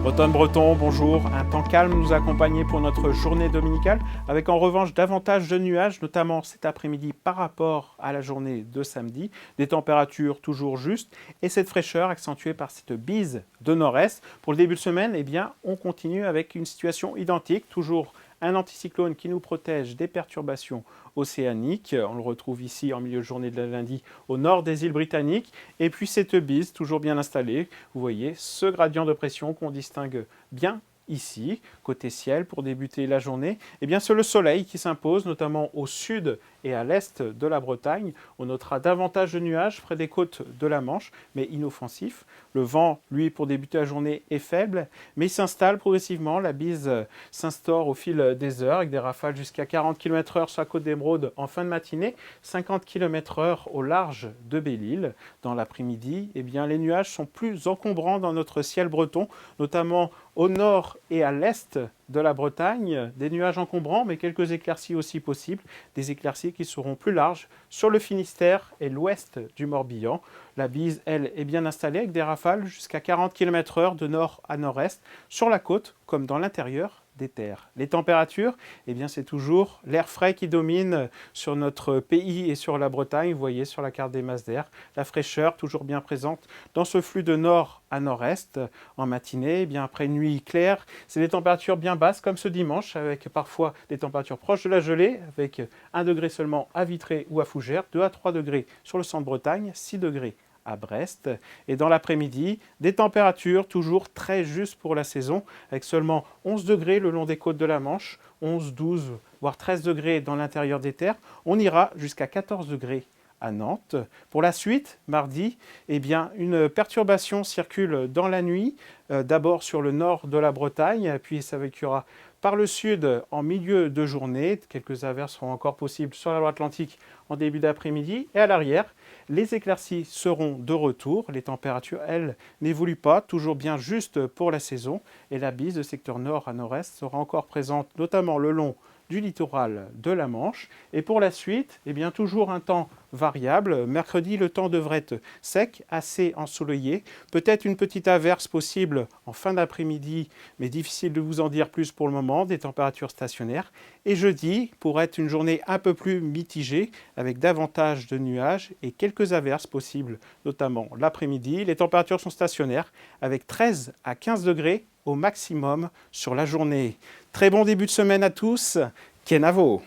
Automne breton, bonjour. Un temps calme nous a accompagnés pour notre journée dominicale, avec en revanche davantage de nuages, notamment cet après-midi par rapport à la journée de samedi. Des températures toujours justes et cette fraîcheur accentuée par cette bise de nord-est. Pour le début de semaine, eh bien, on continue avec une situation identique, toujours un anticyclone qui nous protège des perturbations océaniques. On le retrouve ici en milieu de journée de lundi au nord des îles britanniques. Et puis cette bise toujours bien installée. Vous voyez ce gradient de pression qu'on distingue bien ici, côté ciel, pour débuter la journée. Eh bien, c'est le soleil qui s'impose, notamment au sud et à l'est de la Bretagne. On notera davantage de nuages près des côtes de la Manche, mais inoffensifs. Le vent, lui, pour débuter la journée, est faible, mais il s'installe progressivement. La bise s'instaure au fil des heures, avec des rafales jusqu'à 40 km/h sur la côte d'Émeraude en fin de matinée, 50 km/h au large de Belle-Île. Dans l'après-midi, eh bien, les nuages sont plus encombrants dans notre ciel breton, notamment au nord et à l'est de la Bretagne, des nuages encombrants, mais quelques éclaircies aussi possibles, des éclaircies qui seront plus larges sur le Finistère et l'ouest du Morbihan. La bise, elle, est bien installée avec des rafales jusqu'à 40 km/h de nord à nord-est, sur la côte comme dans l'intérieur des terres. Les températures, eh bien, c'est toujours l'air frais qui domine sur notre pays et sur la Bretagne. Vous voyez sur la carte des masses d'air, la fraîcheur toujours bien présente dans ce flux de nord à nord-est en matinée. Eh bien, après une nuit claire, c'est des températures bien basses comme ce dimanche, avec parfois des températures proches de la gelée, avec 1 degré seulement à Vitré ou à Fougères, 2 à 3 degrés sur le centre-Bretagne, 6 degrés à Brest. Et dans l'après-midi, des températures toujours très justes pour la saison, avec seulement 11 degrés le long des côtes de la Manche, 11, 12, voire 13 degrés dans l'intérieur des terres. On ira jusqu'à 14 degrés à Nantes. Pour la suite, mardi, eh bien, une perturbation circule dans la nuit, d'abord sur le nord de la Bretagne, puis s'évacuera par le sud en milieu de journée. Quelques averses seront encore possibles sur la Loire-Atlantique en début d'après-midi. Et à l'arrière, les éclaircies seront de retour. Les températures, elles, n'évoluent pas, toujours bien justes pour la saison. Et la bise de secteur nord à nord-est sera encore présente, notamment le long du littoral de la Manche. Et pour la suite, eh bien, toujours un temps variable. Mercredi, le temps devrait être sec, assez ensoleillé. Peut-être une petite averse possible en fin d'après-midi, mais difficile de vous en dire plus pour le moment, des températures stationnaires. Et jeudi, pour être une journée un peu plus mitigée, avec davantage de nuages et quelques averses possibles, notamment l'après-midi. Les températures sont stationnaires, avec 13 à 15 degrés au maximum sur la journée. Très bon début de semaine à tous. Kenavo.